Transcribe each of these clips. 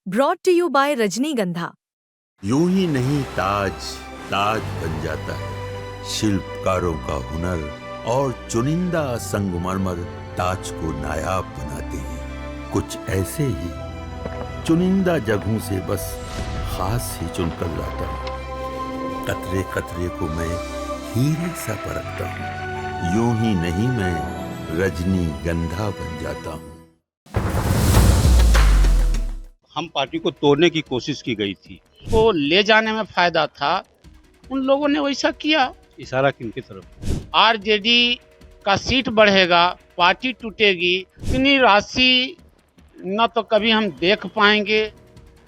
Brought to you bye रजनीगंधा। यूं ही नहीं ताज ताज बन जाता है, शिल्पकारों का हुनर और चुनिंदा संगमरमर ताज को नायाब बनाते हैं। कुछ ऐसे ही चुनिंदा जगहों से बस खास ही चुनकर लाता हूँ। कतरे कतरे को मैं हीरे सा परखता हूँ। यूं ही नहीं मैं रजनीगंधा बन जाता हूँ। हम पार्टी को तोड़ने की कोशिश की गई थी, वो ले जाने में फायदा था, उन लोगों ने वैसा किया। इशारा किनकी तरफ? आरजेडी का सीट बढ़ेगा, पार्टी टूटेगी, इतनी राशि न तो कभी हम देख पाएंगे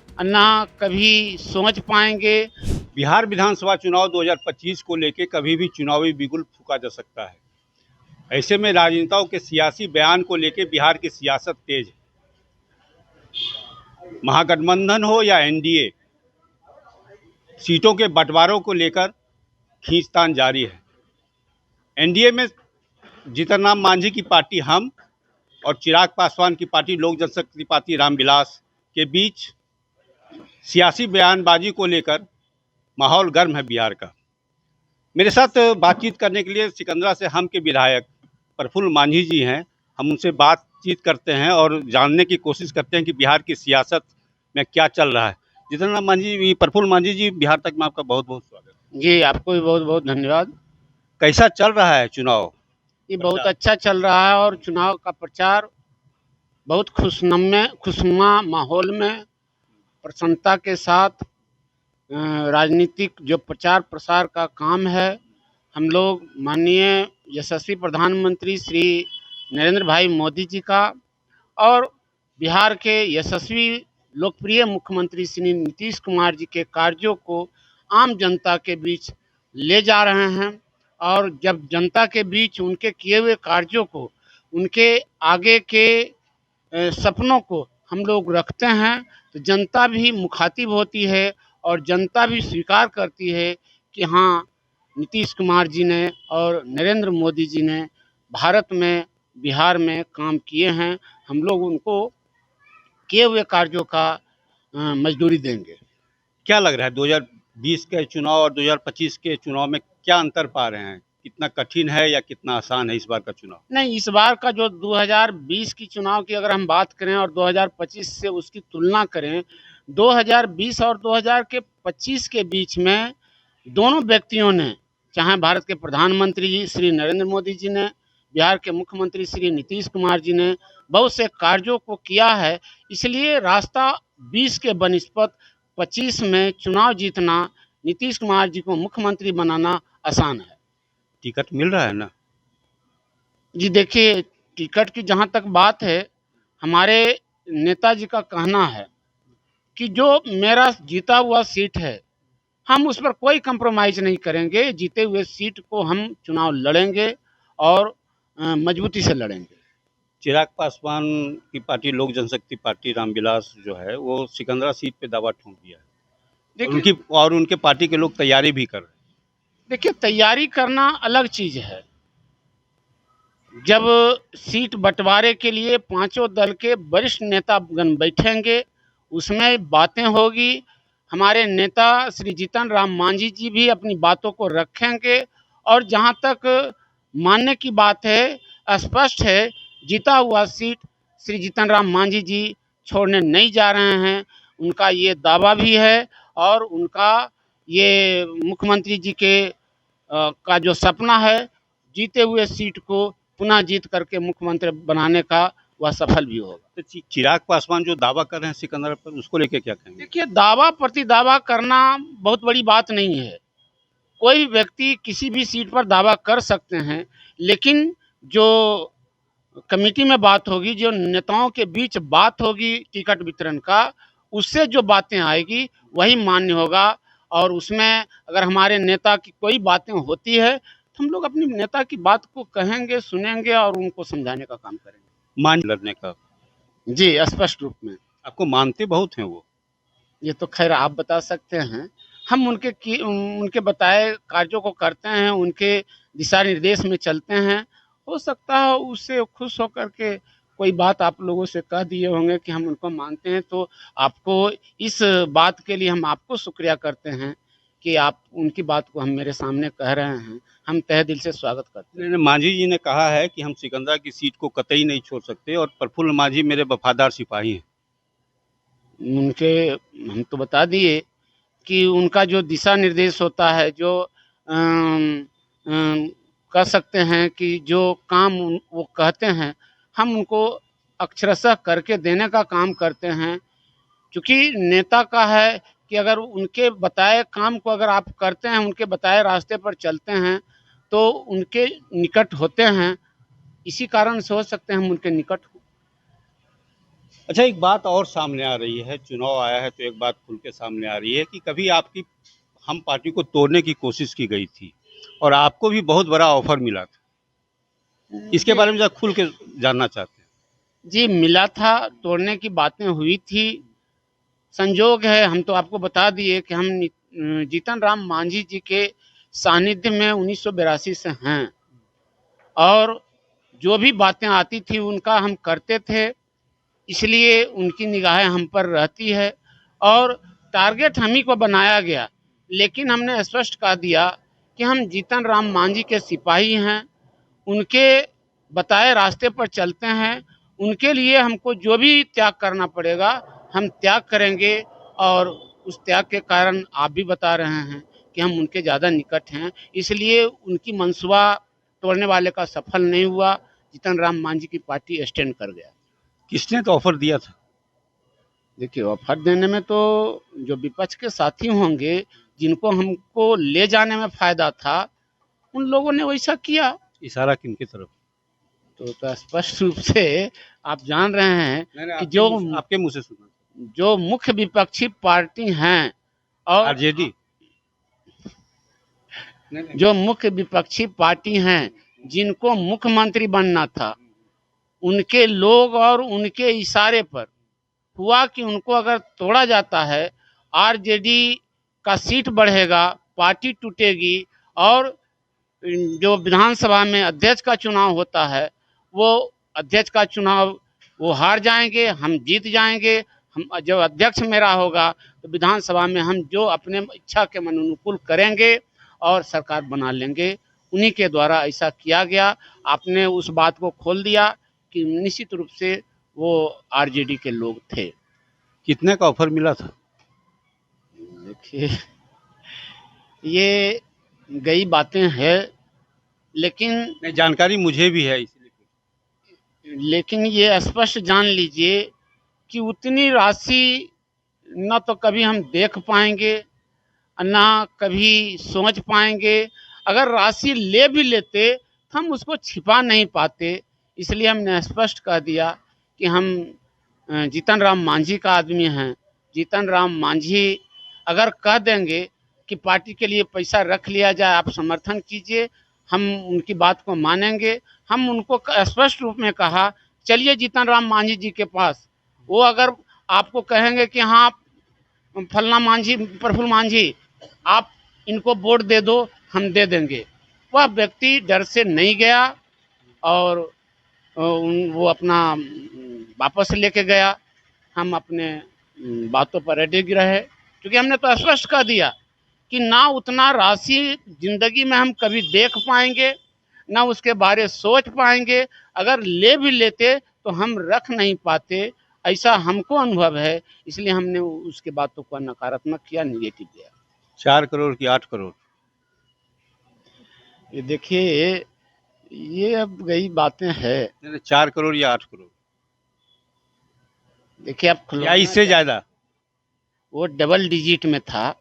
न कभी सोच पाएंगे। बिहार विधानसभा चुनाव 2025 को लेकर कभी भी चुनावी बिगुल फूंका जा सकता है। ऐसे में राजनेताओं के सियासी बयान को लेकर बिहार की सियासत तेज है। महागठबंधन हो या एनडीए, सीटों के बंटवारों को लेकर खींचतान जारी है। एनडीए में जीतन राम मांझी की पार्टी हम और चिराग पासवान की पार्टी लोक जनशक्ति पार्टी रामविलास के बीच सियासी बयानबाजी को लेकर माहौल गर्म है बिहार का। मेरे साथ बातचीत करने के लिए सिकंदरा से हम के विधायक प्रफुल्ल मांझी जी हैं। हम उनसे बातचीत करते हैं और जानने की कोशिश करते हैं कि बिहार की सियासत में क्या चल रहा है। जीतन राम मांझी, प्रफुल्ल मांझी जी, बिहार तक में आपका बहुत बहुत स्वागत। जी, आपको भी बहुत बहुत धन्यवाद। कैसा चल रहा है चुनाव? ये बहुत अच्छा चल रहा है और चुनाव का प्रचार बहुत खुशनुमा माहौल में प्रसन्नता के साथ राजनीतिक जो प्रचार प्रसार का काम है, हम लोग माननीय यशस्वी प्रधानमंत्री श्री नरेंद्र भाई मोदी जी का और बिहार के यशस्वी लोकप्रिय मुख्यमंत्री श्री नीतीश कुमार जी के कार्यों को आम जनता के बीच ले जा रहे हैं। और जब जनता के बीच उनके किए हुए कार्यों को, उनके आगे के सपनों को हम लोग रखते हैं तो जनता भी मुखातिब होती है और जनता भी स्वीकार करती है कि हाँ, नीतीश कुमार जी ने और नरेंद्र मोदी जी ने भारत में, बिहार में काम किए हैं। हम लोग उनको किए हुए कार्यों का मजदूरी देंगे। क्या लग रहा है 2020 के चुनाव और 2025 के चुनाव में क्या अंतर पा रहे हैं? कितना कठिन है या कितना आसान है इस बार का चुनाव? नहीं, इस बार का जो 2020 की चुनाव की अगर हम बात करें और 2025 से उसकी तुलना करें, 2020 और 2025 के बीच में दोनों व्यक्तियों ने, चाहे भारत के प्रधानमंत्री जी श्री नरेंद्र मोदी जी ने, बिहार के मुख्यमंत्री श्री नीतीश कुमार जी ने बहुत से कार्यों को किया है। इसलिए रास्ता 20 के बनिस्पत 25 में चुनाव जीतना, नीतीश कुमार जी को मुख्यमंत्री बनाना आसान है। टिकट मिल रहा है ना? जी देखिए, टिकट की जहाँ तक बात है, हमारे नेताजी का कहना है कि जो मेरा जीता हुआ सीट है, हम उस पर कोई कंप्रोमाइज़ नहीं करेंगे। जीते हुए सीट को हम चुनाव लड़ेंगे और मजबूती से लड़ेंगे। चिराग पासवान की पार्टी लोक जनशक्ति पार्टी रामविलास जो है वो सिकंदरा सीट पे दावा ठोक दिया है। उनके पार्टी के लोग तैयारी भी कर रहे हैं। देखिए, तैयारी करना अलग चीज़ है। जब सीट बंटवारे के लिए पांचों दल के वरिष्ठ नेतागण बैठेंगे, उसमें बातें होगी। हमारे नेता श्री जीतन राम मांझी जी भी अपनी बातों को रखेंगे और जहां तक मानने की बात है, स्पष्ट है, जीता हुआ सीट श्री जीतन राम मांझी जी छोड़ने नहीं जा रहे हैं। उनका ये दावा भी है और उनका ये मुख्यमंत्री जी के का जो सपना है, जीते हुए सीट को पुनः जीत करके मुख्यमंत्री बनाने का, वह सफल भी होगा। तो चिराग पासवान जो दावा कर रहे हैं सिकंदरा पर, उसको लेके क्या कहेंगे? देखिए, दावा प्रति दावा करना बहुत बड़ी बात नहीं है। कोई व्यक्ति किसी भी सीट पर दावा कर सकते हैं, लेकिन जो कमेटी में बात होगी, जो नेताओं के बीच बात होगी टिकट वितरण का, उससे जो बातें आएगी वही मान्य होगा। और उसमें अगर हमारे नेता की कोई बातें होती है तो हम लोग अपने नेता की बात को कहेंगे, सुनेंगे और उनको समझाने का काम करेंगे। मान लड़ने का? जी, स्पष्ट रूप में। आपको मानते बहुत हैं वो? ये तो खैर आप बता सकते हैं। हम उनके बताए कार्यों को करते हैं, उनके दिशा निर्देश में चलते हैं। हो सकता है उससे खुश होकर के कोई बात आप लोगों से कह दिए होंगे कि हम उनको मानते हैं, तो आपको इस बात के लिए हम आपको शुक्रिया करते हैं कि आप उनकी बात को हम मेरे सामने कह रहे हैं। हम तहे दिल से स्वागत करते हैं। मांझी जी ने कहा है कि हम सिकंदरा की सीट को कतई नहीं छोड़ सकते और प्रफुल्ल मांझी मेरे वफादार सिपाही हैं। उनके हम तो बता दिए कि उनका जो दिशा निर्देश होता है, जो कह सकते हैं कि जो काम वो कहते हैं, हम उनको अक्षरशः करके देने का काम करते हैं। क्योंकि नेता का है कि अगर उनके बताए काम को अगर आप करते हैं, उनके बताए रास्ते पर चलते हैं, तो उनके निकट होते हैं। इसी कारण से हो सकते हैं हम उनके निकट हो। अच्छा, एक बात और सामने आ रही है, चुनाव आया है तो एक बात खुल के सामने आ रही है कि कभी आपकी हम पार्टी को तोड़ने की कोशिश की गई थी और आपको भी बहुत बड़ा ऑफर मिला था। इसके बारे में जरा खुल के जानना चाहते हैं। जी, मिला था, तोड़ने की बातें हुई थी। संजोग है, हम तो आपको बता दिए कि हम जीतन राम मांझी जी के सानिध्य में 1982 से हैं और जो भी बातें आती थी उनका हम करते थे, इसलिए उनकी निगाहें हम पर रहती है और टारगेट हम ही को बनाया गया। लेकिन हमने स्पष्ट कह दिया कि हम जीतन राम मांझी के सिपाही हैं, उनके बताए रास्ते पर चलते हैं। उनके लिए हमको जो भी त्याग करना पड़ेगा हम त्याग करेंगे और उस त्याग के कारण आप भी बता रहे हैं कि हम उनके ज़्यादा निकट हैं, इसलिए उनकी मंसूबा तोड़ने वाले का सफल नहीं हुआ। जीतन राम मांझी की पार्टी स्टैंड कर गया। किसने तो ऑफर दिया था? देखिए, ऑफर देने में तो जो विपक्ष के साथी होंगे, जिनको हमको ले जाने में फायदा था, उन लोगों ने वैसा किया। इशारा किनकी तरफ? तो स्पष्ट रूप से आप जान रहे हैं कि आपके मुंह से सुना। जो मुख्य विपक्षी पार्टी हैं और आरजेडी, जो मुख्य विपक्षी पार्टी हैं, जिनको मुख्यमंत्री बनना था, उनके लोग और उनके इशारे पर हुआ कि उनको अगर तोड़ा जाता है, आरजेडी का सीट बढ़ेगा, पार्टी टूटेगी और जो विधानसभा में अध्यक्ष का चुनाव होता है, वो अध्यक्ष का चुनाव वो हार जाएंगे, हम जीत जाएंगे। हम जब अध्यक्ष मेरा होगा तो विधानसभा में हम जो अपने इच्छा के मन अनुकूल करेंगे और सरकार बना लेंगे। उन्हीं के द्वारा ऐसा किया गया। आपने उस बात को खोल दिया कि निश्चित रूप से वो आरजेडी के लोग थे। कितने का ऑफर मिला था? देखिए, ये गई बातें हैं, लेकिन जानकारी मुझे भी है, लेकिन ये स्पष्ट जान लीजिए कि उतनी राशि न तो कभी हम देख पाएंगे, ना कभी सोच पाएंगे। अगर राशि ले भी लेते तो हम उसको छिपा नहीं पाते। इसलिए हमने स्पष्ट कह दिया कि हम जीतन राम मांझी का आदमी हैं। जीतन राम मांझी अगर कह देंगे कि पार्टी के लिए पैसा रख लिया जाए, आप समर्थन कीजिए, हम उनकी बात को मानेंगे। हम उनको स्पष्ट रूप में कहा, चलिए जीतन राम मांझी जी के पास, वो अगर आपको कहेंगे कि हाँ फलना मांझी, प्रफुल्ल मांझी, आप इनको वोट दे दो, हम दे देंगे। वह व्यक्ति डर से नहीं गया और वो अपना वापस लेके गया। हम अपने बातों पर अडिग रहे, क्योंकि हमने तो स्पष्ट कह दिया कि ना उतना राशि जिंदगी में हम कभी देख पाएंगे, ना उसके बारे सोच पाएंगे। अगर ले भी लेते तो हम रख नहीं पाते, ऐसा हमको अनुभव है। इसलिए हमने उसके बातों को नकारात्मक किया, निगेटिव दिया। 4 करोड़ की 8 करोड़? ये देखिए, ये अब गई बातें हैं। 4 करोड़ या 8 करोड़? देखिए, अब या इससे ज्यादा? वो डबल डिजिट में था,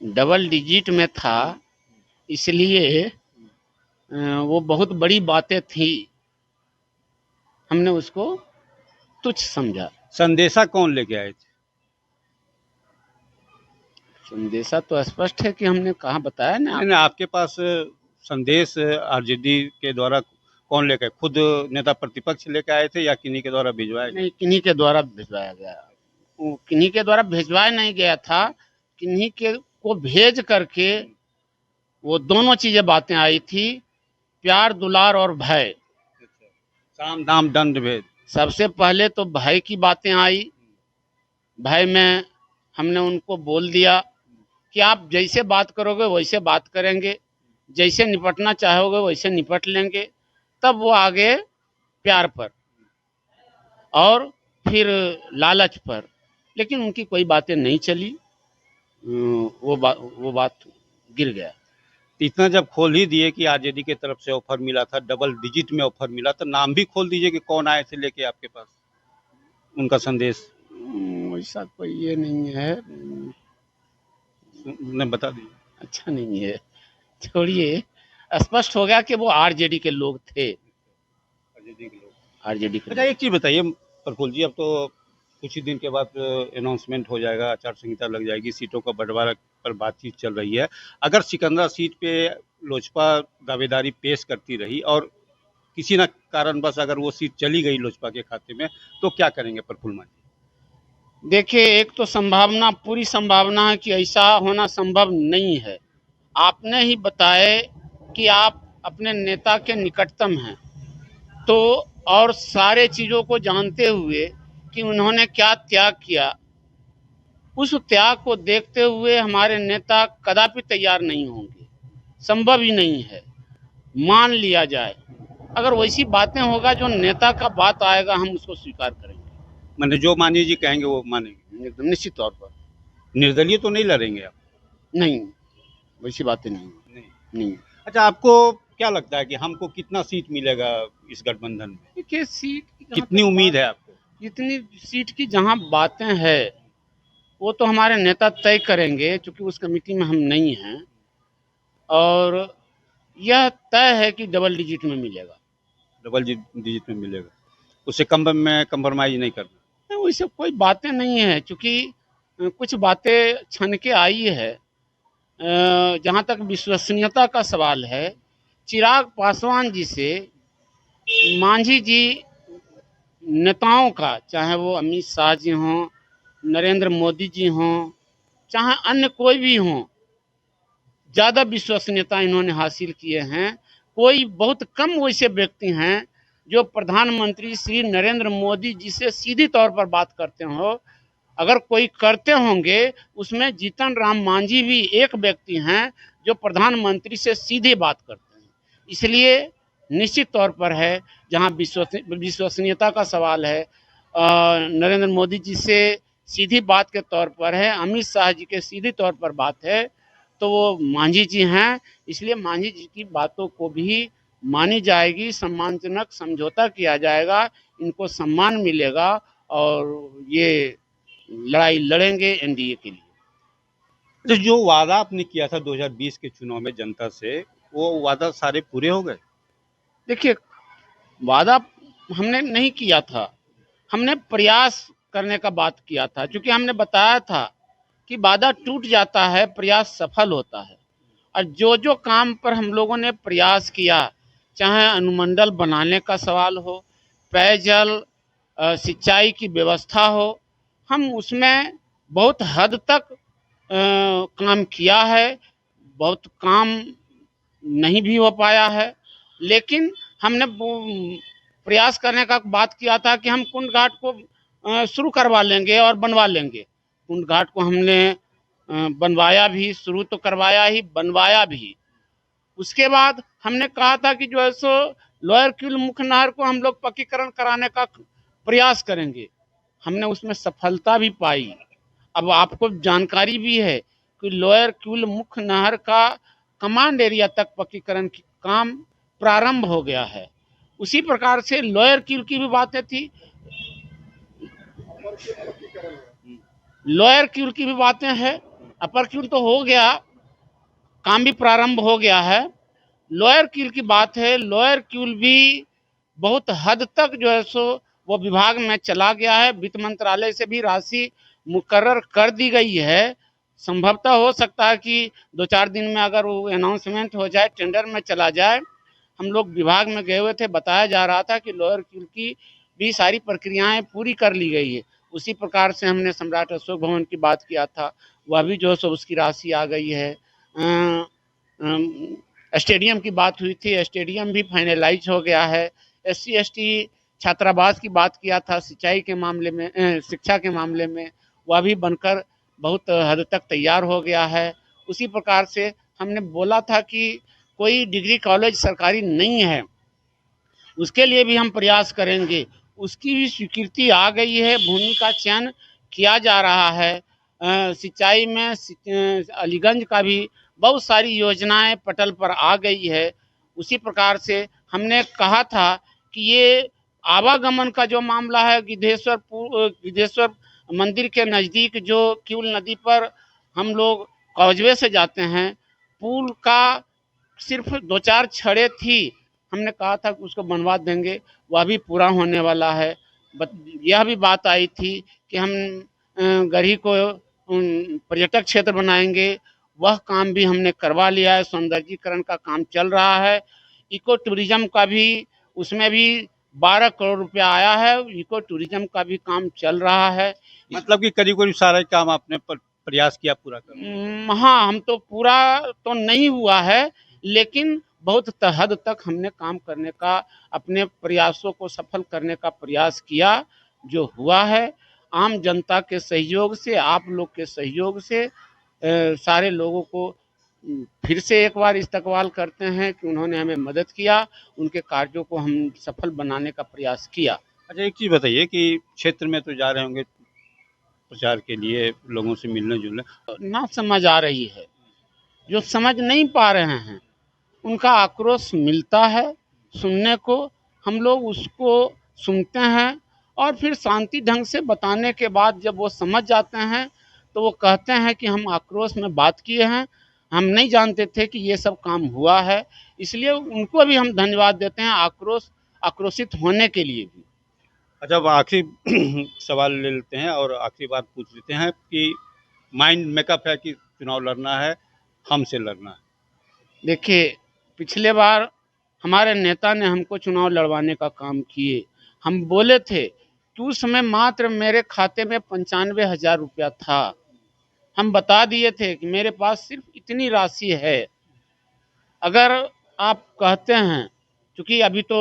डबल डिजिट में था, इसलिए वो बहुत बड़ी बातें थी, हमने उसको तुच्छ समझा। संदेशा कौन लेके आए थे? संदेशा तो स्पष्ट है कि हमने कहाँ बताया ना। आपके पास संदेश आरजेडी के द्वारा कौन लेके, खुद नेता प्रतिपक्ष लेके आए थे या किन्हीं के द्वारा भिजवाया? नहीं, किन्हीं के द्वारा भिजवाया गया। वो किन्हीं के द्वारा भिजवाया नहीं गया था, किन्हीं के को भेज करके वो दोनों चीजें बातें आई थी, प्यार दुलार और भय। साम दाम दंड भेद। सबसे पहले तो भय की बातें आई। भय में हमने उनको बोल दिया कि आप जैसे बात करोगे वैसे बात करेंगे, जैसे निपटना चाहोगे वैसे निपट लेंगे। तब वो आगे प्यार पर और फिर लालच पर, लेकिन उनकी कोई बातें नहीं चली। वो बात गिर गया। इतना जब खोल ही दिए कि आरजेडी की तरफ से ऑफर मिला था, डबल डिजिट में ऑफर मिला, तो नाम भी खोल दीजिए कि कौन आए थे लेके आपके पास उनका संदेश। वैसा कोई ये नहीं है। उन्हें बता दीजिए। अच्छा नहीं है, छोड़िए। स्पष्ट हो गया कि वो आरजेडी के लोग थे। आरजेडी के लोग। आरजेडी के अच्छा, एक चीज बताइए प्रफुल्ल जी, अब तो कुछ ही दिन के बाद अनाउंसमेंट हो जाएगा, आचार संहिता लग जाएगी, सीटों का बंटवारा पर बातचीत चल रही है। अगर सिकंदरा सीट पे लोजपा दावेदारी पेश करती रही और किसी न कारणवश अगर वो सीट चली गई लोजपा के खाते में, तो क्या करेंगे प्रफुल्ल मांझी? देखिए, एक तो संभावना, पूरी संभावना है कि ऐसा होना संभव नहीं है। आपने ही बताए कि आप अपने नेता के निकटतम हैं, तो और सारे चीज़ों को जानते हुए कि उन्होंने क्या त्याग किया, उस त्याग को देखते हुए हमारे नेता कदापि तैयार नहीं होंगे। संभव ही नहीं है। मान लिया जाए, अगर वैसी बातें होगा जो नेता का बात आएगा, हम उसको स्वीकार करेंगे। मैंने जो मांझी जी कहेंगे वो मानेंगे एकदम निश्चित तौर पर। निर्दलीय तो नहीं लड़ेंगे आप? नहीं, वैसी बातें नहीं। नहीं। नहीं। अच्छा, आपको क्या लगता है कि हमको कितना सीट मिलेगा इस गठबंधन में? देखिए, सीट की कितनी उम्मीद है आपको? जितनी सीट की जहां बातें हैं वो तो हमारे नेता तय करेंगे, क्योंकि उस कमेटी में हम नहीं हैं। और यह तय है कि डबल डिजिट में मिलेगा। डबल डिजिट में मिलेगा, उससे कम में कंप्रोमाइज नहीं करना? वैसे कोई बातें नहीं है, क्योंकि कुछ बातें छन के आई है। जहाँ तक विश्वसनीयता का सवाल है, चिराग पासवान जी से मांझी जी नेताओं का, चाहे वो अमित शाह जी हों, नरेंद्र मोदी जी हों, चाहे अन्य कोई भी हों, ज़्यादा विश्वसनीयता इन्होंने हासिल किए हैं। कोई बहुत कम वैसे व्यक्ति हैं जो प्रधानमंत्री श्री नरेंद्र मोदी जी से सीधी तौर पर बात करते हो। अगर कोई करते होंगे, उसमें जीतन राम मांझी भी एक व्यक्ति हैं जो प्रधानमंत्री से सीधे बात करते हैं। इसलिए निश्चित तौर पर है, जहां विश्वसनीयता का सवाल है, नरेंद्र मोदी जी से सीधी बात के तौर पर है, अमित शाह जी के सीधी तौर पर बात है, तो वो मांझी जी हैं। इसलिए मांझी जी की बातों को भी मानी जाएगी, सम्मानजनक समझौता किया जाएगा, इनको सम्मान मिलेगा और ये लड़ाई लड़ेंगे एनडीए के लिए। तो जो वादा आपने किया था 2020 के चुनाव में जनता से, वो वादा सारे पूरे हो गए? देखिए, वादा हमने नहीं किया था, हमने प्रयास करने का बात किया था, क्योंकि हमने बताया था कि वादा टूट जाता है, प्रयास सफल होता है। और जो जो काम पर हम लोगों ने प्रयास किया, चाहे अनुमंडल बनाने का सवाल हो, पेयजल सिंचाई की व्यवस्था हो, हम उसमें बहुत हद तक काम किया है। बहुत काम नहीं भी हो पाया है, लेकिन हमने प्रयास करने का बात किया था कि हम कुंड घाट को शुरू करवा लेंगे और बनवा लेंगे। कुंड घाट को हमने बनवाया भी, शुरू तो करवाया ही, बनवाया भी। उसके बाद हमने कहा था कि जो है सो लोअर क्यूल मुख्य नहर को हम लोग पक्कीकरण कराने का प्रयास करेंगे। हमने उसमें सफलता भी पाई। अब आपको जानकारी भी है कि लोअर क्यूल मुख्य नहर का कमांड एरिया तक पक्कीकरण की काम प्रारंभ हो गया है। उसी प्रकार से लोअर क्यूल की भी बातें थी, लोअर क्यूल की भी बातें हैं। अपर क्यूल तो हो गया, काम भी प्रारंभ हो गया है। लोअर क्यूल की बात है, लोअर क्यूल भी बहुत हद तक जो है सो वो विभाग में चला गया है। वित्त मंत्रालय से भी राशि मुकर्रर कर दी गई है। संभवतः हो सकता है कि 2-4 दिन में अगर वो अनाउंसमेंट हो जाए, टेंडर में चला जाए। हम लोग विभाग में गए हुए थे, बताया जा रहा था कि लोअर क्यूल की भी सारी प्रक्रियाएं पूरी कर ली गई है। उसी प्रकार से हमने सम्राट अशोक भवन की बात किया था, वह भी जो है सो उसकी राशि आ गई है। स्टेडियम की बात हुई थी, स्टेडियम भी फाइनलाइज हो गया है। SC ST छात्रावास की बात किया था, सिंचाई के मामले में, शिक्षा के मामले में, वह भी बनकर बहुत हद तक तैयार हो गया है। उसी प्रकार से हमने बोला था कि कोई डिग्री कॉलेज सरकारी नहीं है, उसके लिए भी हम प्रयास करेंगे। उसकी भी स्वीकृति आ गई है, भूमि का चयन किया जा रहा है। सिंचाई में अलीगंज का भी बहुत सारी योजनाएं पटल पर आ गई है। उसी प्रकार से हमने कहा था कि ये आवागमन का जो मामला है, गिद्धेश्वर मंदिर के नज़दीक जो किउल नदी पर हम लोग कॉजवे से जाते हैं, पुल का सिर्फ 2-4 छड़ें थी, हमने कहा था कि उसको बनवा देंगे, वह भी पूरा होने वाला है। यह भी बात आई थी कि हम गढ़ी को पर्यटक क्षेत्र बनाएंगे, वह काम भी हमने करवा लिया है। सौंदर्यीकरण का काम चल रहा है। इको टूरिज्म का भी, उसमें भी 12 करोड़ रुपया आया है। इको टूरिज्म का भी काम चल रहा है। मतलब कि करीब करीब सारा काम आपने प्रयास किया पूरा करने का? हाँ, हम तो पूरा तो नहीं हुआ है, लेकिन बहुत हद तक हमने काम करने का, अपने प्रयासों को सफल करने का प्रयास किया, जो हुआ है आम जनता के सहयोग से, आप लोग के सहयोग से। सारे लोगों को फिर से एक बार इस्तकबाल करते हैं कि उन्होंने हमें मदद किया, उनके कार्यों को हम सफल बनाने का प्रयास किया। अच्छा, एक चीज़ बताइए कि क्षेत्र में तो जा रहे होंगे प्रचार के लिए, लोगों से मिलने जुलने, ना समझ आ रही है, जो समझ नहीं पा रहे हैं उनका आक्रोश मिलता है सुनने को। हम लोग उसको सुनते हैं और फिर शांति ढंग से बताने के बाद जब वो समझ जाते हैं तो वो कहते हैं कि हम आक्रोश में बात किए हैं, हम नहीं जानते थे कि ये सब काम हुआ है। इसलिए उनको भी हम धन्यवाद देते हैं, आक्रोशित होने के लिए भी। अच्छा, अब आखिरी सवाल ले लेते हैं और आखिरी बात पूछ लेते हैं कि माइंड मेकअप है कि चुनाव लड़ना है, हमसे लड़ना है? देखिए, पिछले बार हमारे नेता ने हमको चुनाव लड़वाने का काम किए। हम बोले थे कि उस समय मात्र मेरे खाते में 95,000 रुपया था। हम बता दिए थे कि मेरे पास सिर्फ इतनी राशि है। अगर आप कहते हैं, क्योंकि अभी तो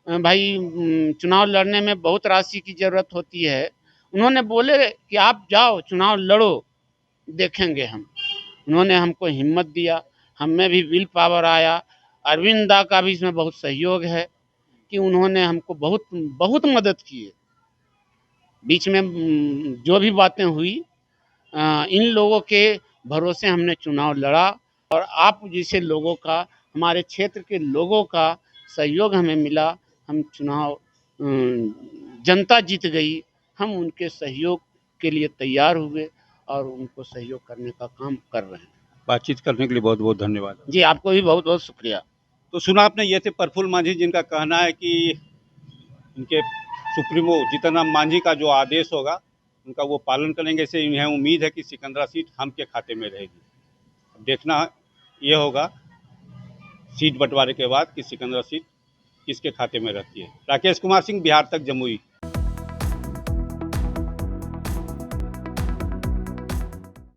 भाई चुनाव लड़ने में बहुत राशि की ज़रूरत होती है। उन्होंने बोले कि आप जाओ चुनाव लड़ो, देखेंगे हम। उन्होंने हमको हिम्मत दिया, हम में भी विल पावर आया। अरविंद दा का भी इसमें बहुत सहयोग है कि उन्होंने हमको बहुत बहुत मदद की है। बीच में जो भी बातें हुई, इन लोगों के भरोसे हमने चुनाव लड़ा और आप जैसे लोगों का, हमारे क्षेत्र के लोगों का सहयोग हमें मिला। हम चुनाव, जनता जीत गई, हम उनके सहयोग के लिए तैयार हुए और उनको सहयोग करने का काम कर रहे हैं। बातचीत करने के लिए बहुत बहुत धन्यवाद। जी, आपको भी बहुत बहुत शुक्रिया। तो सुना आपने, ये थे प्रफुल्ल मांझी, जिनका कहना है कि इनके सुप्रीमो जीतन राम मांझी का जो आदेश होगा उनका वो पालन करेंगे। इससे इन्हें उम्मीद है कि सिकंदरा सीट हम के खाते में रहेगी। अब देखना ये होगा सीट बंटवारे के बाद कि सिकंदरा सीट किसके खाते में रहती है। राकेश कुमार सिंह, बिहार तक, जमुई।